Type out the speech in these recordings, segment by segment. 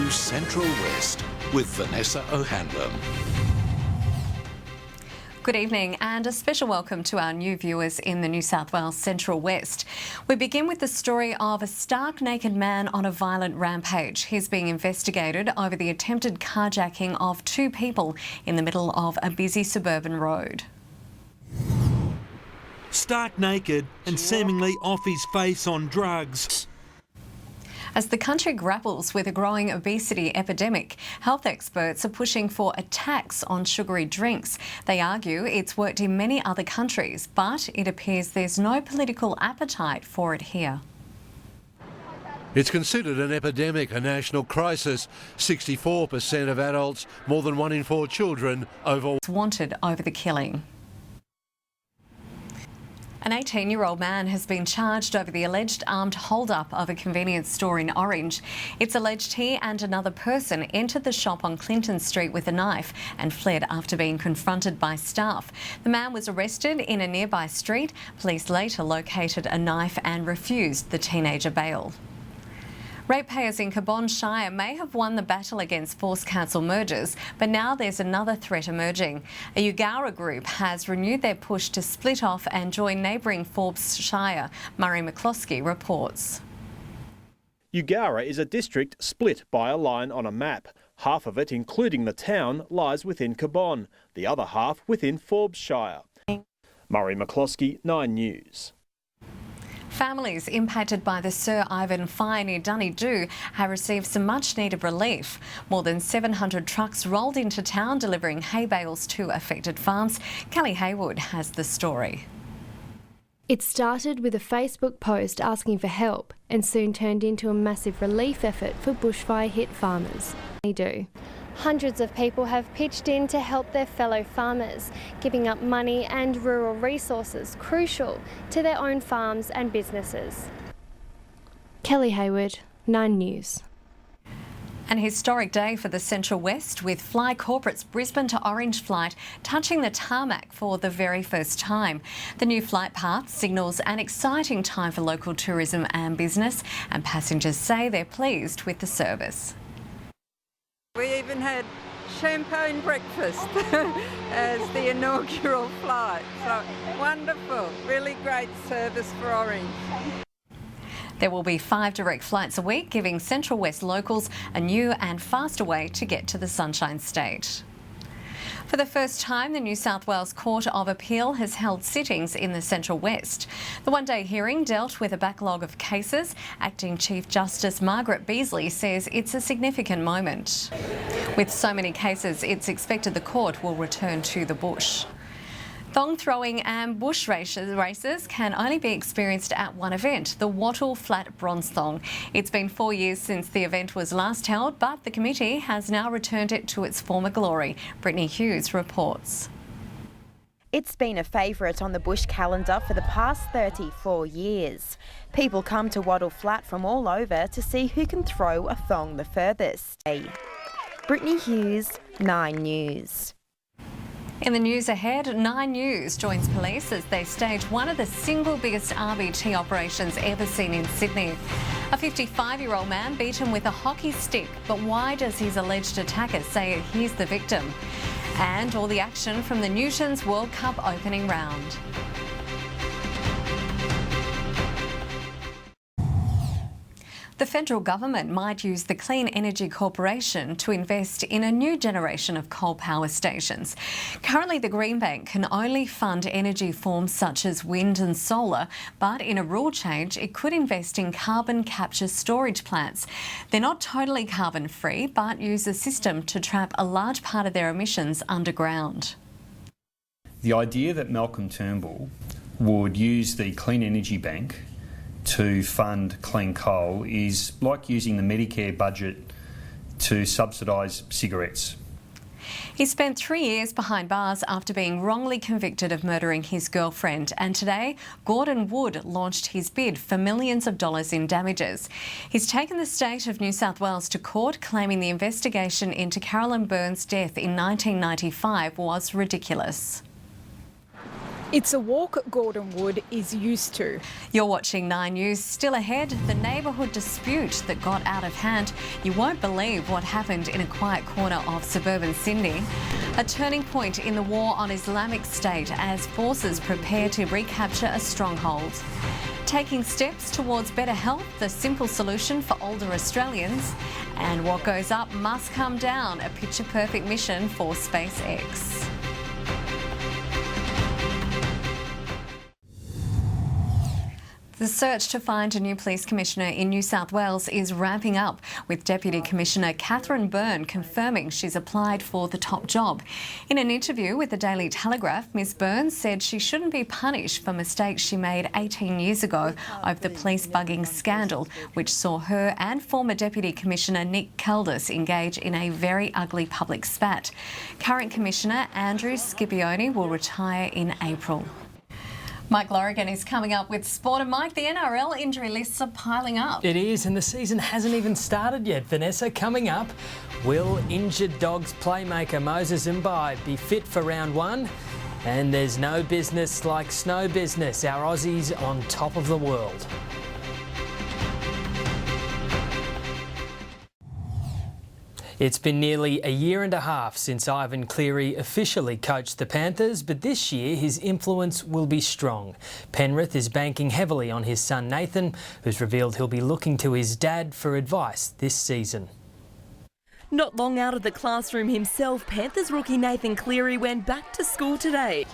new Central West with Vanessa O'Hanlon. Good evening and a special welcome to our new viewers in the New South Wales Central West. We begin with the story of a stark naked man on a violent rampage. He's being investigated over the attempted carjacking of two people in the middle of a busy suburban road. Stark naked and seemingly off his face on drugs. As the country grapples with a growing obesity epidemic, health experts are pushing for a tax on sugary drinks. They argue it's worked in many other countries, but it appears there's no political appetite for it here. It's considered an epidemic, a national crisis. 64% of adults, more than 1 in 4 children, wanted over the killing. An 18-year-old man has been charged over the alleged armed hold-up of a convenience store in Orange. It's alleged he and another person entered the shop on Clinton Street with a knife and fled after being confronted by staff. The man was arrested in a nearby street. Police later located a knife and refused the teenager bail. Ratepayers in Cabonne Shire may have won the battle against forced council mergers, but now there's another threat emerging. A Eugowra group has renewed their push to split off and join neighbouring Forbes Shire. Murray McCloskey reports. Eugowra is a district split by a line on a map. Half of it, including the town, lies within Cabonne, the other half within Forbes Shire. Murray McCloskey, 9 News. Families impacted by the Sir Ivan fire near Dunedoo have received some much-needed relief. More than 700 trucks rolled into town delivering hay bales to affected farms. Kelly Haywood has the story. It started with a Facebook post asking for help and soon turned into a massive relief effort for bushfire-hit farmers. They do. Hundreds of people have pitched in to help their fellow farmers, giving up money and rural resources crucial to their own farms and businesses. Kelly Haywood, 9 News. An historic day for the Central West with Fly Corporate's Brisbane to Orange flight touching the tarmac for the very first time. The new flight path signals an exciting time for local tourism and business, and passengers say they're pleased with the service. We even had champagne breakfast as the inaugural flight. So wonderful, really great service for Orange. There will be 5 direct flights a week, giving Central West locals a new and faster way to get to the Sunshine State. For the first time, the New South Wales Court of Appeal has held sittings in the Central West. The one-day hearing dealt with a backlog of cases. Acting Chief Justice Margaret Beasley says it's a significant moment. With so many cases, it's expected the court will return to the bush. Thong throwing and bush races can only be experienced at one event, the Wattle Flat Bronze Thong. It's been 4 years since the event was last held, but the committee has now returned it to its former glory. Brittany Hughes reports. It's been a favourite on the bush calendar for the past 34 years. People come to Wattle Flat from all over to see who can throw a thong the furthest. Brittany Hughes, 9 News. In the news ahead, 9 News joins police as they stage one of the single biggest RBT operations ever seen in Sydney. A 55-year-old man beaten with a hockey stick, but why does his alleged attacker say he's the victim? And all the action from the Newtons World Cup opening round. The federal government might use the Clean Energy Corporation to invest in a new generation of coal power stations. Currently, the Greenbank can only fund energy forms such as wind and solar, but in a rule change, it could invest in carbon capture storage plants. They're not totally carbon-free, but use a system to trap a large part of their emissions underground. The idea that Malcolm Turnbull would use the Clean Energy Bank to fund clean coal is like using the Medicare budget to subsidise cigarettes. He spent 3 years behind bars after being wrongly convicted of murdering his girlfriend, and today Gordon Wood launched his bid for millions of dollars in damages. He's taken the state of New South Wales to court, claiming the investigation into Carolyn Byrne's death in 1995 was ridiculous. It's a walk Gordon Wood is used to. You're watching 9 News. Still ahead, the neighbourhood dispute that got out of hand. You won't believe what happened in a quiet corner of suburban Sydney. A turning point in the war on Islamic State as forces prepare to recapture a stronghold. Taking steps towards better health, the simple solution for older Australians. And what goes up must come down, a picture-perfect mission for SpaceX. The search to find a new police commissioner in New South Wales is ramping up, with Deputy Commissioner Catherine Byrne confirming she's applied for the top job. In an interview with the Daily Telegraph, Ms Byrne said she shouldn't be punished for mistakes she made 18 years ago over the police bugging scandal, which saw her and former Deputy Commissioner Nick Caldis engage in a very ugly public spat. Current Commissioner Andrew Scipione will retire in April. Mike Lorigan is coming up with sport. And Mike, the NRL injury lists are piling up. It is, and the season hasn't even started yet. Vanessa, coming up, will injured Dogs playmaker Moses Mbai be fit for round 1? And there's no business like snow business. Our Aussies on top of the world. It's been nearly a year and a half since Ivan Cleary officially coached the Panthers, but this year his influence will be strong. Penrith is banking heavily on his son Nathan, who's revealed he'll be looking to his dad for advice this season. Not long out of the classroom himself, Panthers rookie Nathan Cleary went back to school today.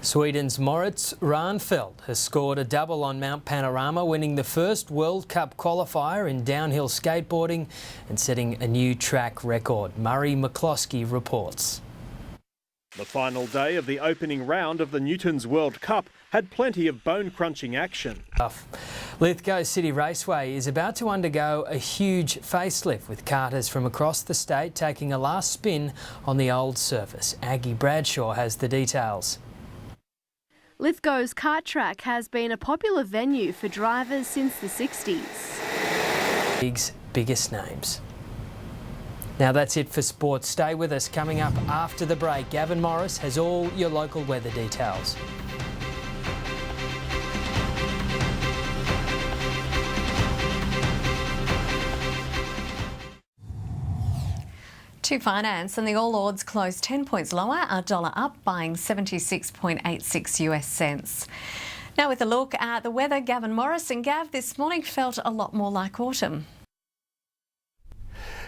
Sweden's Moritz Rönnfeldt has scored a double on Mount Panorama, winning the first World Cup qualifier in downhill skateboarding and setting a new track record. Murray McCloskey reports. The final day of the opening round of the Newton's World Cup had plenty of bone-crunching action. Lithgow City Raceway is about to undergo a huge facelift, with karters from across the state taking a last spin on the old surface. Aggie Bradshaw has the details. Lithgow's kart track has been a popular venue for drivers since the 60s. League's biggest names. Now that's it for sports. Stay with us. Coming up after the break, Gavin Morris has all your local weather details. To finance, and the All Ords closed 10 points lower, our dollar up, buying 76.86 US cents. Now with a look at the weather, Gavin Morris. And Gav, this morning felt a lot more like autumn.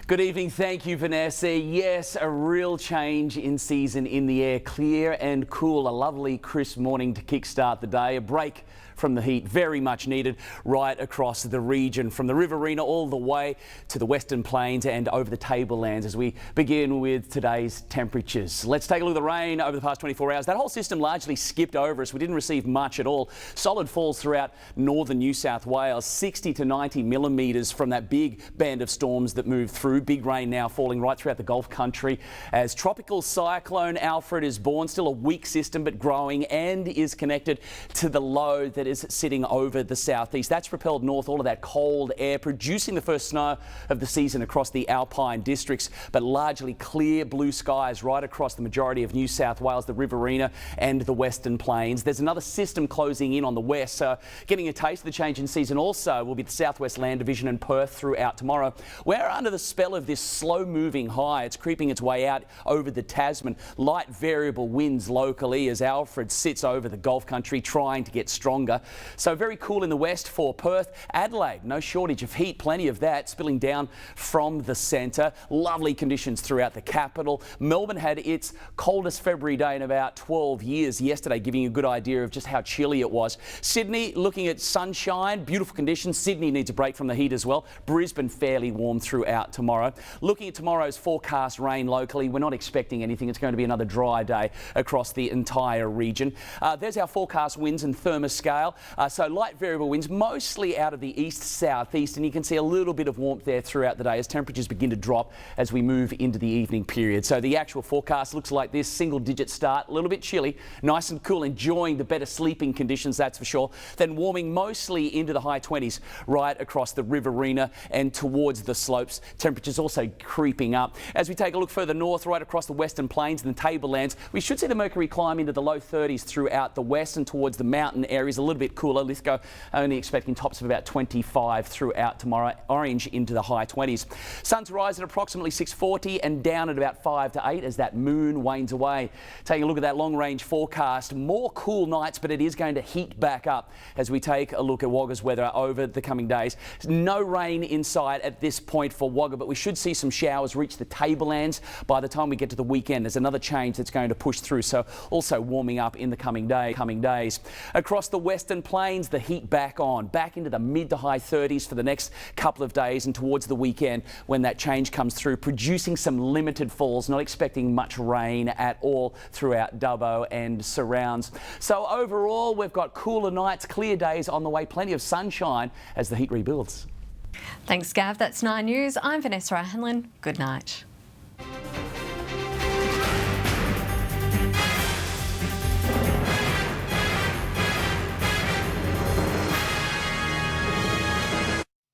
Good evening. Thank you, Vanessa. Yes, a real change in season in the air. Clear and cool. A lovely crisp morning to kickstart the day. A break from the heat, very much needed right across the region, from the Riverina all the way to the Western Plains and over the tablelands as we begin with today's temperatures. Let's take a look at the rain over the past 24 hours. That whole system largely skipped over us. We didn't receive much at all. Solid falls throughout northern New South Wales, 60 to 90 millimetres from that big band of storms that moved through. Big rain now falling right throughout the Gulf country as Tropical Cyclone Alfred is born. Still a weak system but growing, and is connected to the low that is sitting over the southeast. That's propelled north all of that cold air, producing the first snow of the season across the Alpine districts, but largely clear blue skies right across the majority of New South Wales, the Riverina and the Western Plains. There's another system closing in on the west, so getting a taste of the change in season also will be the Southwest Land Division and Perth throughout tomorrow. We're under the spell of this slow-moving high. It's creeping its way out over the Tasman. Light variable winds locally as Alfred sits over the Gulf country trying to get stronger. So very cool in the west for Perth. Adelaide, no shortage of heat, plenty of that spilling down from the centre. Lovely conditions throughout the capital. Melbourne had its coldest February day in about 12 years yesterday, giving you a good idea of just how chilly it was. Sydney looking at sunshine, beautiful conditions. Sydney needs a break from the heat as well. Brisbane fairly warm throughout tomorrow. Looking at tomorrow's forecast rain locally, we're not expecting anything. It's going to be another dry day across the entire region. There's our forecast winds and thermoscale. gale. So light variable winds, mostly out of the east-southeast, and you can see a little bit of warmth there throughout the day as temperatures begin to drop as we move into the evening period. So the actual forecast looks like this: single-digit start, a little bit chilly, nice and cool, enjoying the better sleeping conditions, that's for sure. Then warming mostly into the high 20s right across the Riverina and towards the slopes. Temperatures also creeping up. As we take a look further north, right across the Western Plains and the Tablelands, we should see the mercury climb into the low 30s throughout the west and towards the mountain areas. A little bit cooler. Lithgow only expecting tops of about 25 throughout tomorrow. Orange into the high 20s. Sun to rise at approximately 6:40 and down at about 5 to 8 as that moon wanes away. Taking a look at that long range forecast, more cool nights, but it is going to heat back up as we take a look at Wagga's weather over the coming days. No rain in sight at this point for Wagga, but we should see some showers reach the tablelands by the time we get to the weekend. There's another change that's going to push through, so also warming up in the coming days. Across the Western Plains, the heat back into the mid to high 30s for the next couple of days and towards the weekend when that change comes through, producing some limited falls, not expecting much rain at all throughout Dubbo and surrounds. So overall, we've got cooler nights, clear days on the way, plenty of sunshine as the heat rebuilds. Thanks, Gav. That's 9 News. I'm Vanessa O'Hanlon. Good night.